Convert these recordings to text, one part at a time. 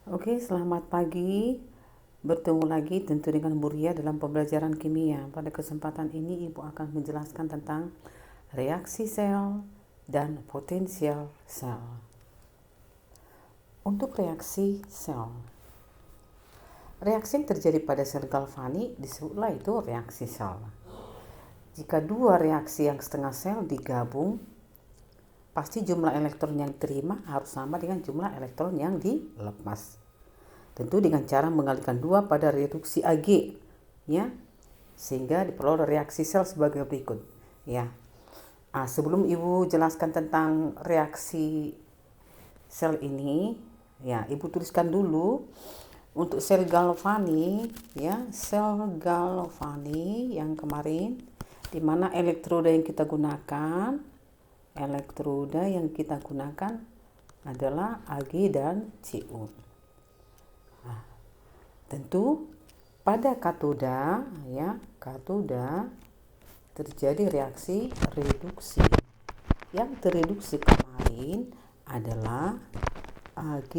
Oke, selamat pagi. Bertemu lagi tentu dengan Buria dalam pembelajaran kimia. Pada kesempatan ini Ibu akan menjelaskan tentang reaksi sel dan potensial sel. Untuk reaksi sel, reaksi yang terjadi pada sel galvanik disebutlah itu reaksi sel. Jika dua reaksi yang setengah sel digabung, pasti jumlah elektron yang diterima harus sama dengan jumlah elektron yang dilepas. Tentu dengan cara mengalihkan dua pada reduksi Ag, ya, sehingga diperoleh reaksi sel sebagai berikut, ya. Sebelum Ibu jelaskan tentang reaksi sel ini, ya, Ibu tuliskan dulu untuk sel galvanik, ya, sel galvanik yang kemarin, di mana elektroda yang kita gunakan adalah Ag dan Cu. Tentu pada katoda, ya, katoda terjadi reaksi reduksi. Yang tereduksi kemarin adalah Ag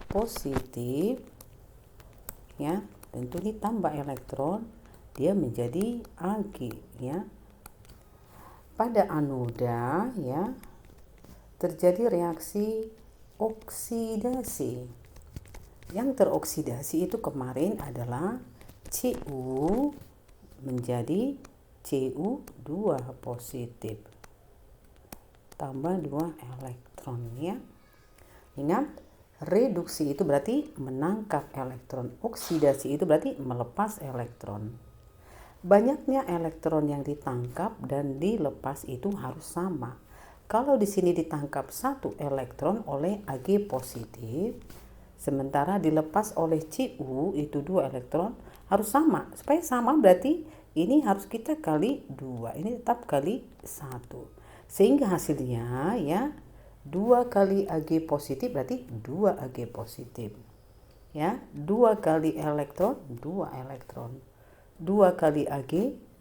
positif, ya, tentu ditambah elektron dia menjadi Ag, ya. Pada anoda, ya, terjadi reaksi oksidasi. Yang teroksidasi itu kemarin adalah Cu menjadi Cu2 positif tambah 2 elektron, ya. Ingat, reduksi itu berarti menangkap elektron, oksidasi itu berarti melepas elektron. Banyaknya elektron yang ditangkap dan dilepas itu harus sama. Kalau di sini ditangkap 1 elektron oleh Ag positif, sementara dilepas oleh Cu itu 2 elektron, harus sama. Supaya sama berarti ini harus kita kali 2, ini tetap kali 1. Sehingga hasilnya, ya, 2 kali Ag positif berarti 2 Ag positif. Ya, 2 kali elektron, 2 elektron. 2 kali Ag,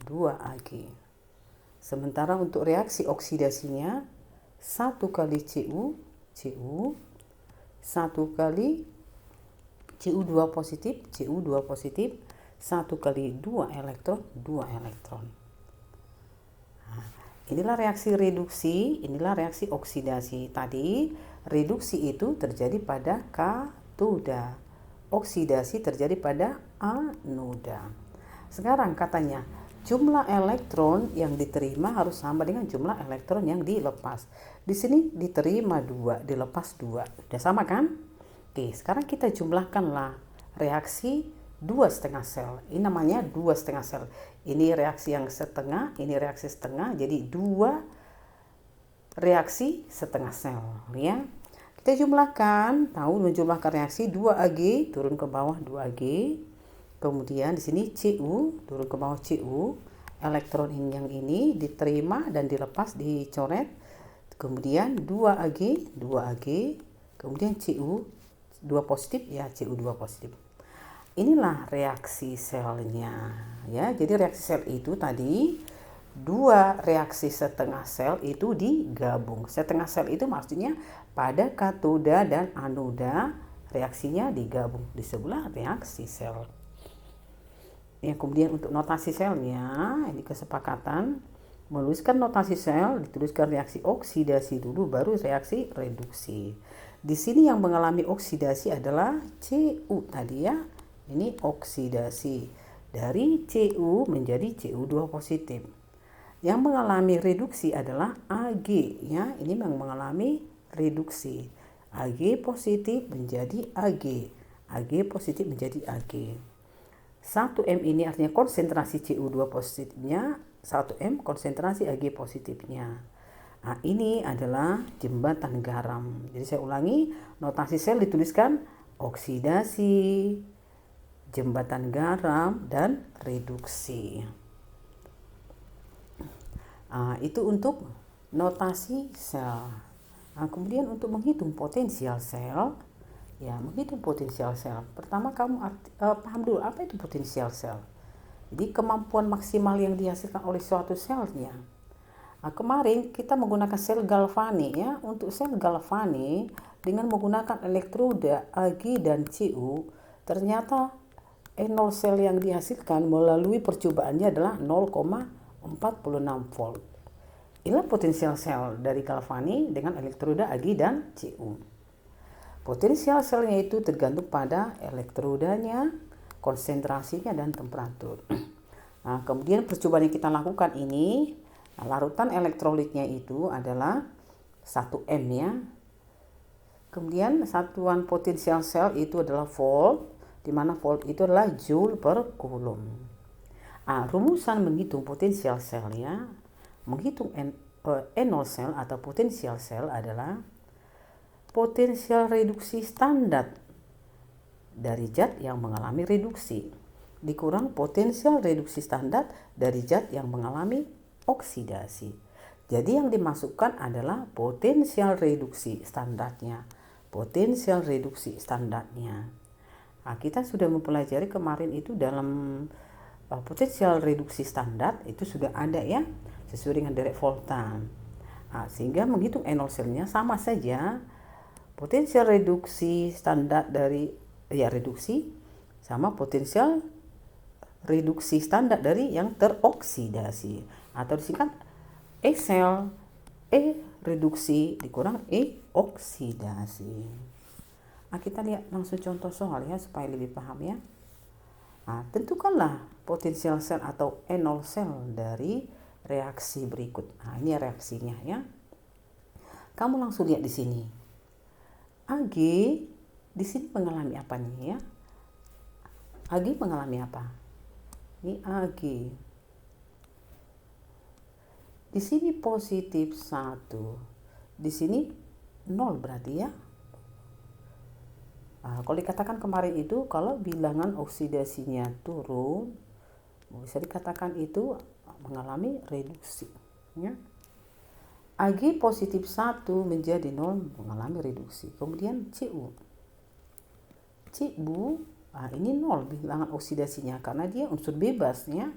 2 Ag. Sementara untuk reaksi oksidasinya 1 kali Cu, 1 kali Cu2 positif, 1 kali 2 elektron, 2 elektron. Inilah reaksi reduksi, inilah reaksi oksidasi. Tadi reduksi itu terjadi pada katoda, oksidasi terjadi pada anoda. Sekarang katanya jumlah elektron yang diterima harus sama dengan jumlah elektron yang dilepas. Di sini diterima 2, dilepas 2. Udah sama kan? Oke, sekarang kita jumlahkanlah reaksi 2,5 sel. Ini namanya 2,5 sel. Ini reaksi yang setengah, ini reaksi setengah. Jadi 2 reaksi setengah sel, ya. Kita jumlahkan, tahu menjumlahkan reaksi 2 Ag turun ke bawah 2 Ag. Kemudian di sini Cu turun ke bawah Cu. Elektron yang ini diterima dan dilepas, dicoret. Kemudian 2 Ag, 2 Ag. Kemudian Cu 2 positif, ya, Cu2 positif. Inilah reaksi selnya, ya. Jadi reaksi sel itu tadi 2 reaksi setengah sel itu digabung. Setengah sel itu maksudnya pada katoda dan anoda reaksinya digabung, disebutlah reaksi sel. Ya, kemudian untuk notasi selnya, ini kesepakatan menuliskan notasi sel, dituliskan reaksi oksidasi dulu baru reaksi reduksi. Di sini yang mengalami oksidasi adalah Cu tadi, ya. Ini oksidasi dari Cu menjadi Cu2 positif. Yang mengalami reduksi adalah Ag, ya. Ini yang mengalami reduksi. Ag positif menjadi Ag. Ag positif menjadi Ag. 1M ini artinya konsentrasi Cu2 positifnya, 1M konsentrasi Ag positifnya. Nah, ini adalah jembatan garam. Jadi saya ulangi, notasi sel dituliskan oksidasi, jembatan garam, dan reduksi. Itu untuk notasi sel. Kemudian untuk menghitung potensial sel, ya, menghitung potensial sel. Pertama kamu paham dulu apa itu potensial sel. Jadi kemampuan maksimal yang dihasilkan oleh suatu selnya. Nah, kemarin kita menggunakan sel galvanik ya. Untuk sel galvanik dengan menggunakan elektroda Ag dan Cu, ternyata E0 sel yang dihasilkan melalui percobaannya adalah 0,46 volt. Inilah potensial sel dari galvanik dengan elektroda Ag dan Cu. Potensial selnya itu tergantung pada elektrodanya, konsentrasinya, dan temperatur. Nah, kemudian percobaan yang kita lakukan ini, larutan elektrolitnya itu adalah 1M ya. Kemudian satuan potensial sel itu adalah volt, di mana volt itu adalah joule per coulomb. Rumusan menghitung potensial sel ya, menghitung E0 sel atau potensial sel adalah potensial reduksi standar dari zat yang mengalami reduksi dikurang potensial reduksi standar dari zat yang mengalami oksidasi. Jadi yang dimasukkan adalah potensial reduksi standarnya. Potensial reduksi standarnya. Nah, kita sudah mempelajari kemarin itu dalam potensial reduksi standar itu sudah ada ya, sesuai dengan derek voltan. Sehingga menghitung E0 selnya sama saja. Potensial reduksi standar dari reduksi sama potensial reduksi standar dari yang teroksidasi, atau disingkat E sel, E reduksi dikurang E oksidasi. Kita lihat langsung contoh soal ya supaya lebih paham ya. Tentukanlah potensial sel atau E0 sel dari reaksi berikut. Ini reaksinya ya. Kamu langsung lihat di sini. Ag di sini mengalami apa nih ya? Ag mengalami apa? Ini Ag. Di sini positif 1. Di sini 0 berarti ya. Kalau dikatakan kemarin itu kalau bilangan oksidasinya turun, bisa dikatakan itu mengalami reduksi ya. Ag positif 1 menjadi 0 mengalami reduksi. Kemudian Cu. Ini 0 bilangan oksidasinya karena dia unsur bebas ya.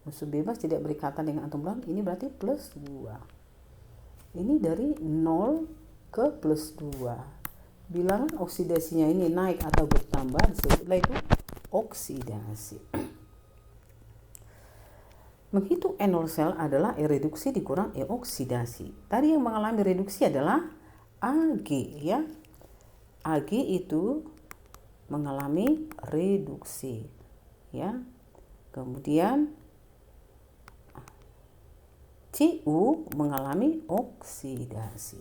Unsur bebas tidak berikatan dengan atom bulan, ini berarti plus 2. Ini dari 0 ke plus 2. Bilangan oksidasinya ini naik atau bertambah, disebutlah itu oksidasi. Menghitung E0 sel adalah E reduksi dikurang E oksidasi. Tadi yang mengalami reduksi adalah Ag ya. Ag itu mengalami reduksi ya. Kemudian Cu mengalami oksidasi.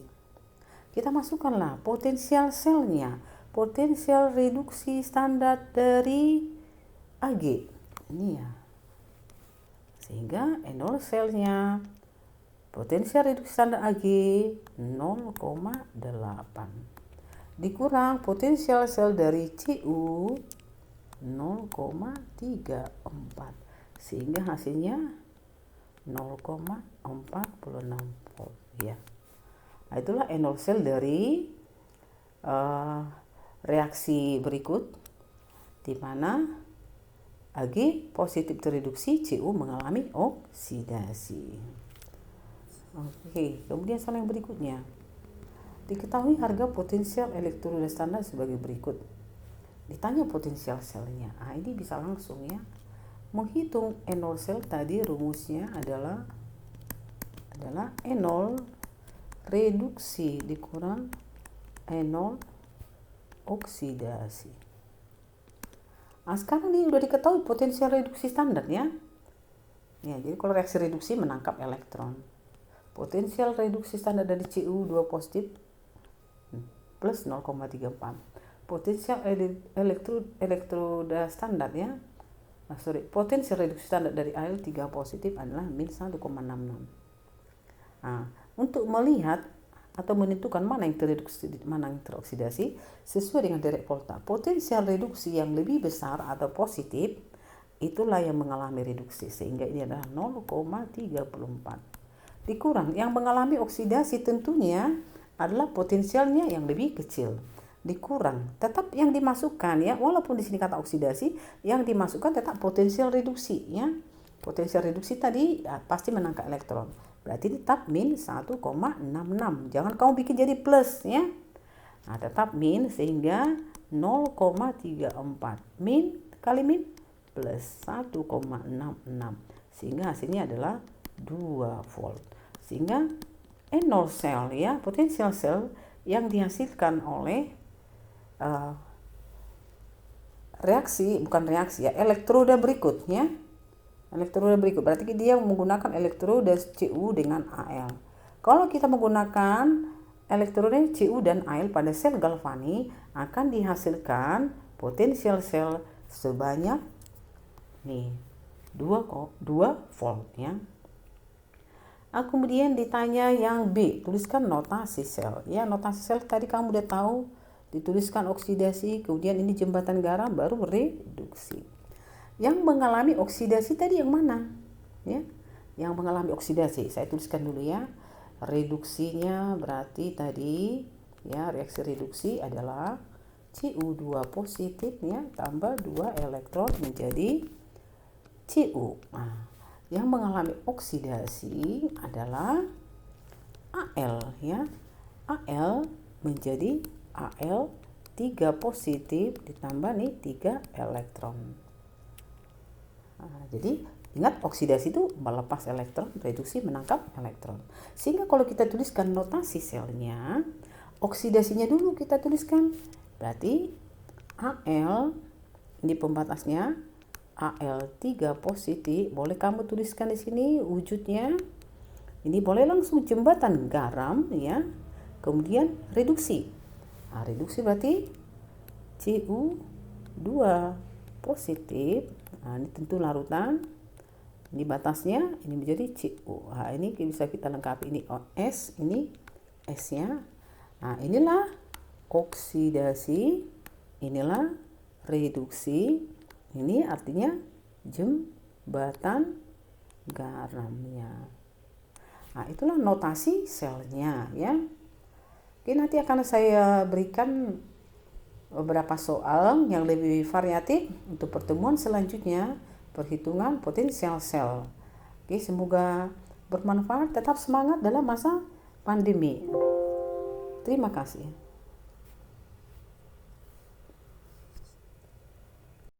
Kita masukkanlah potensial selnya, potensial reduksi standar dari Ag ini ya. Sehingga E0 selnya potensial reduksi standar Ag 0,8 dikurang potensial sel dari Cu 0,34, sehingga hasilnya 0,46 volt ya. Itulah E0 sel dari reaksi berikut, di mana Ag positif tereduksi, Cu mengalami oksidasi. Kemudian soal yang berikutnya. Diketahui harga potensial elektroda standar sebagai berikut. Ditanya potensial selnya. Ini bisa langsung ya. Menghitung E0 sel tadi rumusnya adalah E0 reduksi dikurang E0 oksidasi. Sekarang ini sudah diketahui potensial reduksi standar ya. Jadi kalau reaksi reduksi menangkap elektron. Potensial reduksi standar dari Cu 2 positif plus 0,34. Potensial elektroda standar ya. Potensial reduksi standar dari Al 3 positif adalah min 1,66. Untuk melihat atau menentukan mana yang tereduksi, mana yang teroksidasi sesuai dengan derek volta. Potensial reduksi yang lebih besar atau positif itulah yang mengalami reduksi, sehingga ini adalah 0,34. Dikurang yang mengalami oksidasi tentunya adalah potensialnya yang lebih kecil. Dikurang, tetap yang dimasukkan ya, walaupun di sini kata oksidasi, yang dimasukkan tetap potensial reduksi ya. Potensial reduksi tadi pasti menangkap elektron. Berarti tetap min 1,66. Jangan kamu bikin jadi plus ya. Nah, tetap min sehingga 0,34. Min kali min plus 1,66. Sehingga hasilnya adalah 2 volt. Sehingga N0 sel ya, potensial sel yang dihasilkan oleh elektroda berikutnya. Elektroda berikut berarti dia menggunakan elektroda Cu dengan Al. Kalau kita menggunakan elektroda Cu dan Al pada sel galvanik, akan dihasilkan potensial sel sebanyak 2 volt ya. Kemudian ditanya yang B, tuliskan notasi sel. Ya, notasi sel tadi kamu udah tahu, dituliskan oksidasi, kemudian ini jembatan garam, baru reduksi. Yang mengalami oksidasi tadi yang mana? Ya, yang mengalami oksidasi, saya tuliskan dulu ya. Reduksinya berarti tadi ya, reaksi reduksi adalah Cu2 positif ya, tambah 2 elektron menjadi Cu. Nah, yang mengalami oksidasi adalah Al ya. Al menjadi Al3 positif ditambah nih 3 elektron. Nah, jadi ingat oksidasi itu melepas elektron, reduksi menangkap elektron. Sehingga kalau kita tuliskan notasi selnya, oksidasinya dulu kita tuliskan. Berarti Al ini pembatasnya Al3 positif, boleh kamu tuliskan di sini wujudnya. Ini boleh langsung jembatan garam ya. Kemudian reduksi. Nah, reduksi berarti Cu2 positif. Nah, ini tentu larutan. Ini batasnya, ini menjadi Cu. Nah, ini bisa kita lengkapi, ini S, ini S-nya. Nah, inilah oksidasi, inilah reduksi. Ini artinya jembatan garamnya. Nah, itulah notasi selnya ya. Oke, nanti akan saya berikan beberapa soal yang lebih variatif untuk pertemuan selanjutnya, perhitungan potensial sel. Oke, semoga bermanfaat. Tetap semangat dalam masa pandemi. Terima kasih.